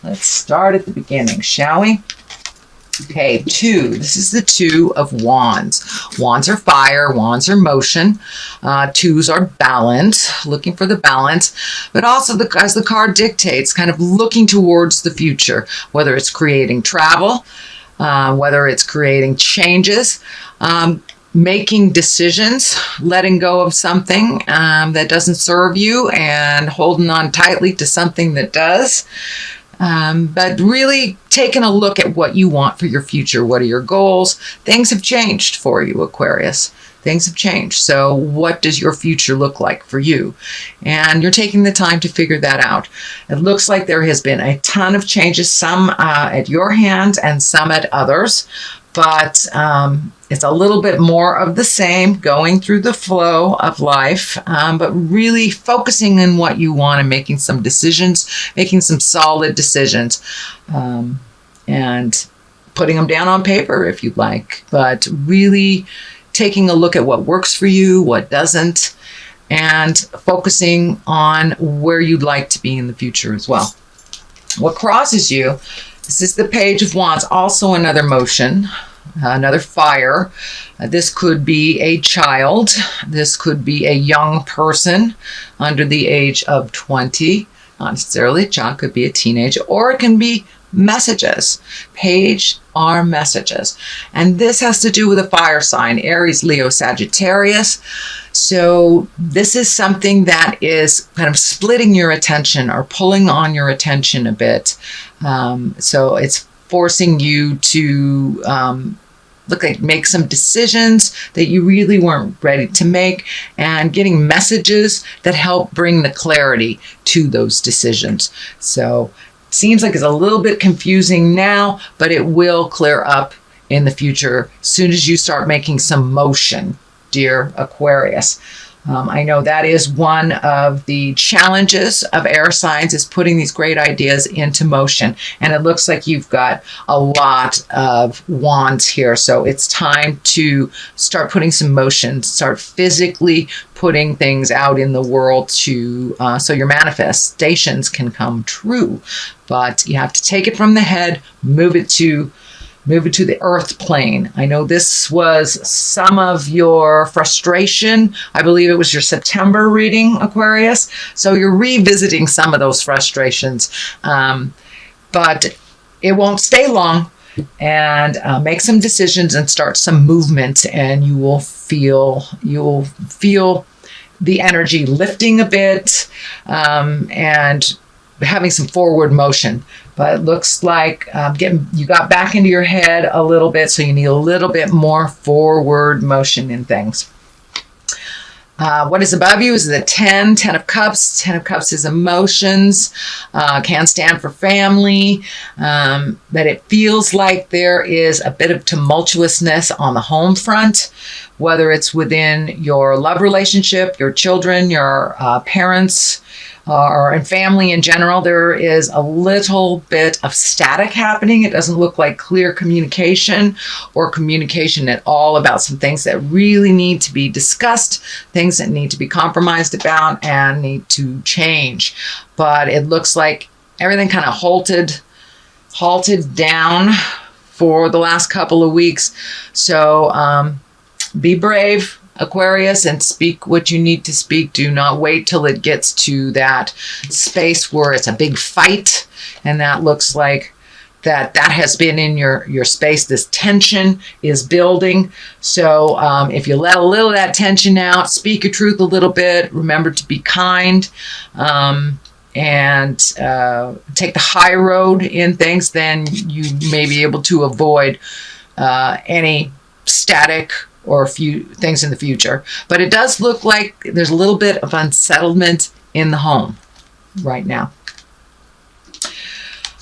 Let's start at the beginning, shall we? Okay, 2. This is the 2 of Wands. Wands are fire. Wands are motion. 2s are balance, looking for the balance. But also, as the card dictates, kind of looking towards the future, whether it's creating travel, whether it's creating changes, making decisions, letting go of something that doesn't serve you and holding on tightly to something that does. But really taking a look at what you want for your future. What are your goals? Things have changed for you, Aquarius. Things have changed. So what does your future look like for you? And you're taking the time to figure that out. It looks like there has been a ton of changes, some at your hands and some at others. But it's a little bit more of the same, going through the flow of life, but really focusing on what you want and making some decisions, making some solid decisions, and putting them down on paper if you'd like. But really taking a look at what works for you, what doesn't, and focusing on where you'd like to be in the future as well. What crosses you? This is the Page of Wands, also another motion, another fire. This could be a child. This could be a young person under the age of 20. Not necessarily a child, could be a teenager, or it can be messages. Page are messages. And this has to do with a fire sign, Aries, Leo, Sagittarius. So this is something that is kind of splitting your attention or pulling on your attention a bit. So it's forcing you to make some decisions that you really weren't ready to make, and getting messages that help bring the clarity to those decisions. So it seems like it's a little bit confusing now, but it will clear up in the future as soon as you start making some motion, dear Aquarius. I know that is one of the challenges of air signs, is putting these great ideas into motion. And it looks like you've got a lot of wands here. So it's time to start putting some motion, start physically putting things out in the world to so your manifestations can come true. But you have to take it from the head, move it to the earth plane. I know this was some of your frustration. I believe it was your September reading, Aquarius. So you're revisiting some of those frustrations. But it won't stay long. And make some decisions and start some movement, and you will feel the energy lifting a bit, and having some forward motion. But it looks like you got back into your head a little bit, so you need a little bit more forward motion in things. What is above you is the 10 of Cups. 10 of Cups is emotions, can stand for family, but it feels like there is a bit of tumultuousness on the home front, whether it's within your love relationship, your children, your parents, or in family in general. There is a little bit of static happening. It doesn't look like clear communication or communication at all about some things that really need to be discussed, things that need to be compromised about and need to change. But it looks like everything kind of halted down for the last couple of weeks. So be brave, Aquarius, and speak what you need to speak. Do not wait till it gets to that space where it's a big fight, and that looks like that has been in your space. This tension is building. So if you let a little of that tension out, speak your truth a little bit, remember to be kind, and take the high road in things, then you may be able to avoid any static or a few things in the future. But it does look like there's a little bit of unsettlement in the home right now.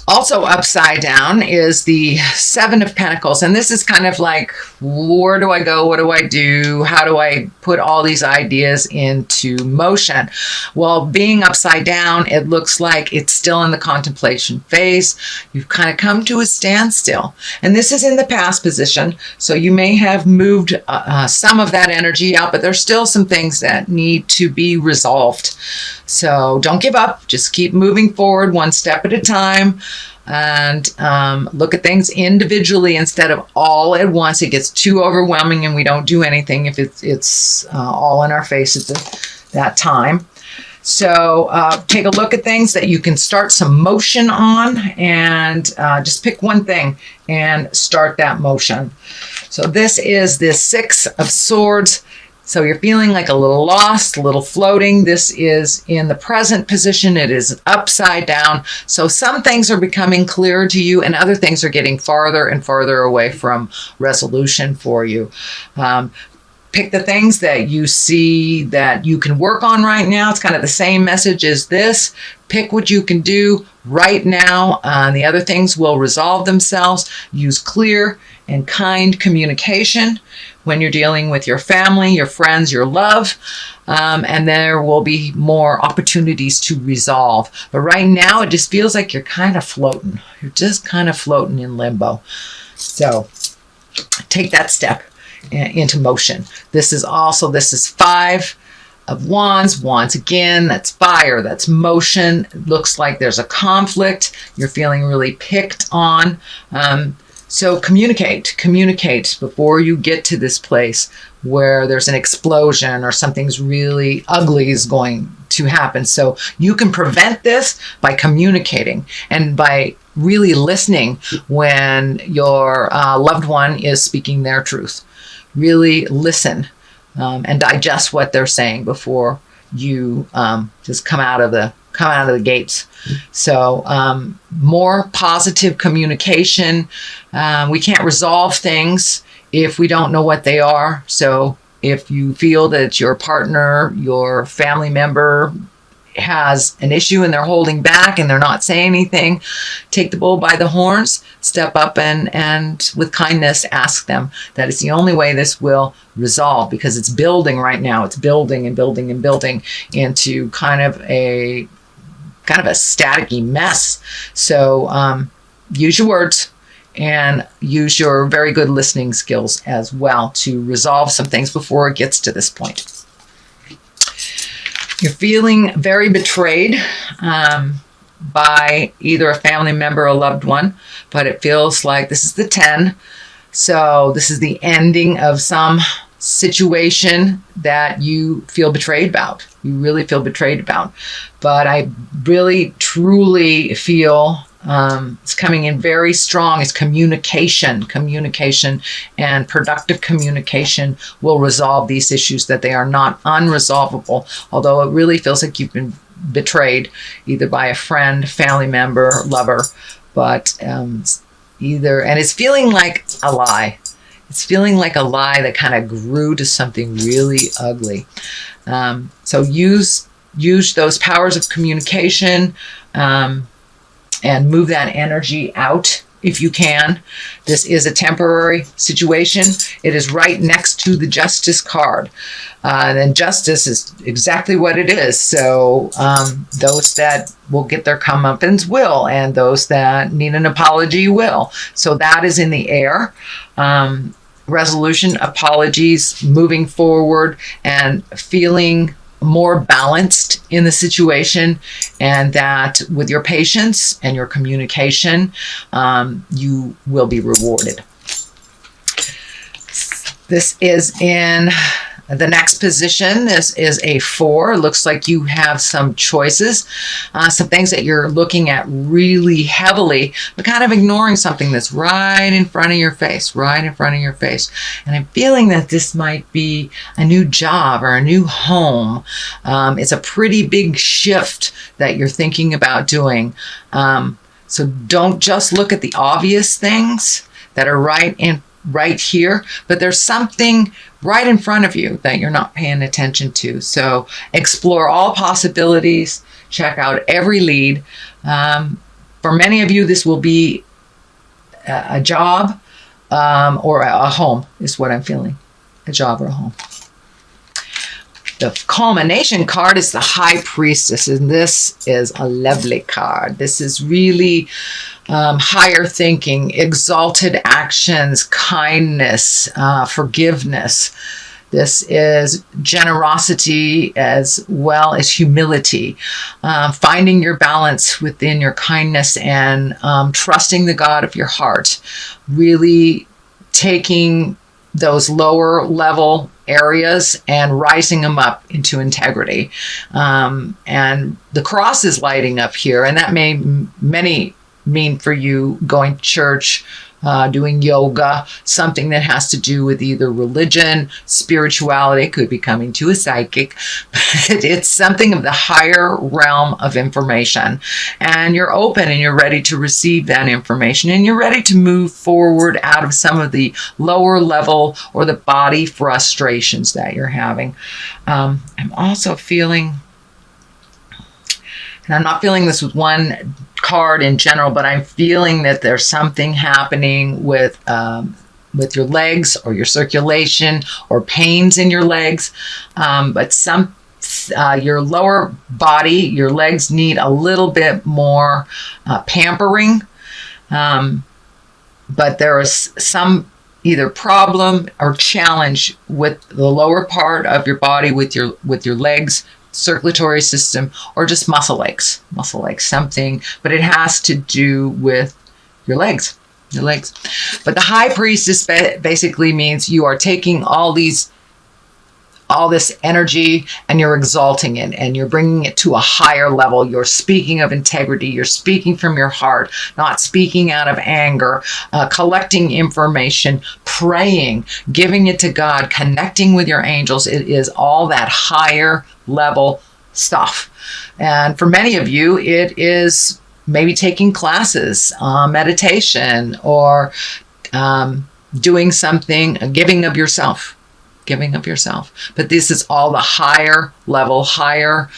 Also upside down is the 7 of Pentacles. And this is kind of like, where do I go? What do I do? How do I put all these ideas into motion? Well, being upside down, it looks like it's still in the contemplation phase. You've kind of come to a standstill. And this is in the past position. So you may have moved some of that energy out, but there's still some things that need to be resolved. So don't give up. Just keep moving forward one step at a time. and look at things individually instead of all at once. It gets too overwhelming and we don't do anything if it's all in our face at that time. So take a look at things that you can start some motion on, and just pick one thing and start that motion. So this is the Six of Swords. So you're feeling like a little lost, a little floating. This is in the present position. It is upside down. So some things are becoming clearer to you and other things are getting farther and farther away from resolution for you. Pick the things that you see that you can work on right now. It's kind of the same message as this. Pick what you can do right now. The other things will resolve themselves. Use clear and kind communication when you're dealing with your family, your friends, your love, and there will be more opportunities to resolve. But right now, it just feels like you're kind of floating. You're just kind of floating in limbo. So take that step into motion. This is Five of Wands. Wands again, that's fire, that's motion. It looks like there's a conflict. You're feeling really picked on. So communicate before you get to this place where there's an explosion or something's really ugly is going to happen. So you can prevent this by communicating and by really listening when your loved one is speaking their truth. Really listen and digest what they're saying before you just come out of the gates. So more positive communication. We can't resolve things if we don't know what they are. So if you feel that your partner, your family member has an issue and they're holding back and they're not saying anything, take the bull by the horns, step up and with kindness ask them. That is the only way this will resolve, because it's building right now. It's building and building and building into kind of a staticky mess. So use your words and use your very good listening skills as well to resolve some things before it gets to this point. You're feeling very betrayed by either a family member or a loved one, but it feels like this is the 10. So this is the ending of some situation that you feel betrayed about. You really feel betrayed about. But I really, truly feel it's coming in very strong. It's communication and productive communication will resolve these issues, that they are not unresolvable, although it really feels like you've been betrayed either by a friend, family member, lover, but either, and it's feeling like a lie. It's feeling like a lie that kind of grew to something really ugly. So use those powers of communication, and move that energy out if you can. This is a temporary situation. It is right next to the Justice card. And justice is exactly what it is. So those that will get their comeuppance will, and those that need an apology will. So that is in the air. Resolution, apologies, moving forward, and feeling more balanced in the situation, and that with your patience and your communication, you will be rewarded. This is in the next position. This is a 4. It looks like you have some choices, some things that you're looking at really heavily, but kind of ignoring something that's right in front of your face, And I'm feeling that this might be a new job or a new home. It's a pretty big shift that you're thinking about doing. So don't just look at the obvious things that are right here, but there's something right in front of you that you're not paying attention to. So explore all possibilities, check out every lead. For many of you, this will be a job or a home is what I'm feeling, a job or a home. The culmination card is the High Priestess, and this is a lovely card. This is really higher thinking, exalted actions, kindness, forgiveness. This is generosity as well as humility, finding your balance within your kindness and trusting the God of your heart, really taking those lower level areas and rising them up into integrity. And the cross is lighting up here, and that may mean for you going to church, doing yoga, something that has to do with either religion, spirituality, could be coming to a psychic, but it's something of the higher realm of information. And you're open and you're ready to receive that information, and you're ready to move forward out of some of the lower level or the body frustrations that you're having. I'm also feeling, and I'm not feeling this with one card in general, but I'm feeling that there's something happening with your legs or your circulation or pains in your legs. But your lower body, your legs need a little bit more pampering. But there is some either problem or challenge with the lower part of your body, with your legs, circulatory system, or just muscle aches, something, but it has to do with your legs. But the high priestess basically means you are taking all this energy and you're exalting it and you're bringing it to a higher level. You're speaking of integrity. You're speaking from your heart, not speaking out of anger, collecting information, praying, giving it to God, connecting with your angels. It is all that higher level stuff. And for many of you, it is maybe taking classes, meditation, or doing something, giving of yourself. But this is all the higher level, higher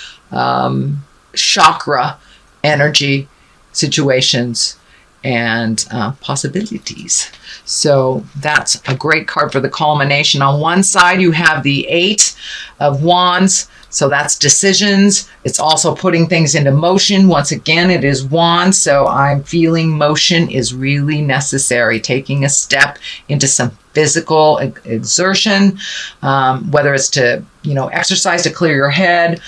chakra energy situations and possibilities. So that's a great card for the culmination. On one side, you have the 8 of Wands. So that's decisions. It's also putting things into motion. Once again, it is Wands. So I'm feeling motion is really necessary. Taking a step into some physical exertion, whether it's to, exercise to clear your head,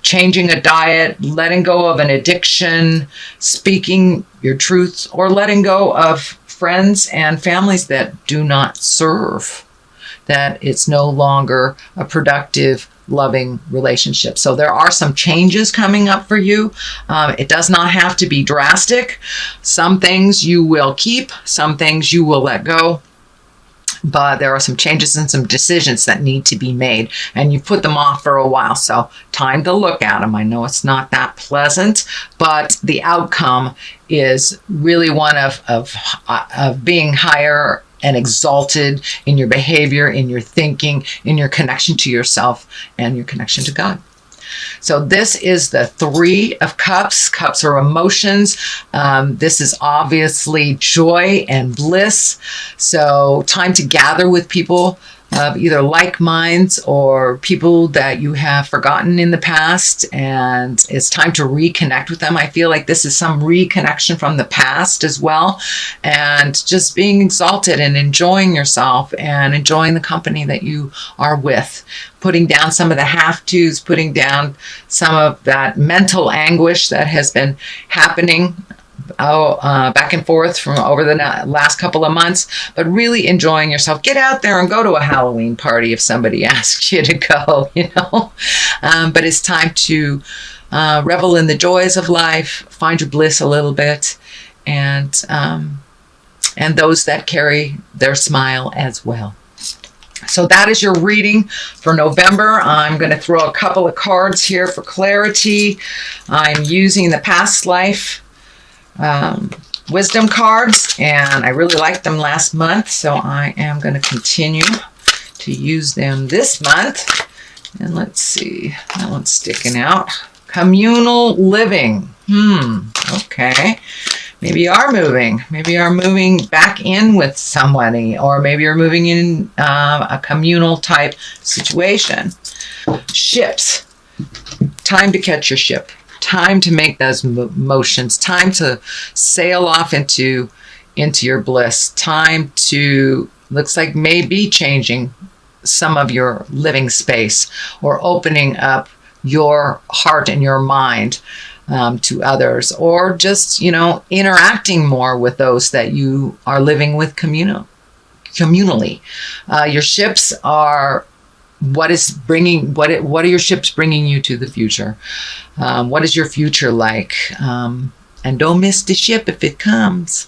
changing a diet, letting go of an addiction, speaking your truths, or letting go of friends and families that do not serve, that it's no longer a productive, loving relationship. So there are some changes coming up for you. It does not have to be drastic. Some things you will keep, some things you will let go. But there are some changes and some decisions that need to be made, and you put them off for a while. So time to look at them. I know it's not that pleasant, but the outcome is really one of being higher and exalted in your behavior, in your thinking, in your connection to yourself and your connection to God. So this is the 3 of Cups. Cups are emotions. This is obviously joy and bliss. So time to gather with people of either like minds or people that you have forgotten in the past, and it's time to reconnect with them. I feel like this is some reconnection from the past as well, and just being exalted and enjoying yourself and enjoying the company that you are with, putting down some of the have-tos, putting down some of that mental anguish that has been happening back and forth from over the last couple of months, but really enjoying yourself. Get out there and go to a Halloween party if somebody asks you to go, but it's time to revel in the joys of life, find your bliss a little bit, and those that carry their smile as well. So that is your reading for November. I'm going to throw a couple of cards here for clarity. I'm using the past life wisdom cards, and I really liked them last month, so I am going to continue to use them this month. And let's see, that one's sticking out. Communal living. Okay. Maybe you are moving. Maybe you are moving back in with somebody, or maybe you're moving in a communal type situation. Ships. Time to catch your ship. Time to make those motions. Time to sail off into your bliss. Time to, looks like maybe changing some of your living space, or opening up your heart and your mind to others, or just, interacting more with those that you are living with communally. Your ships are what are your ships bringing you to the future? What is your future like? And don't miss the ship if it comes.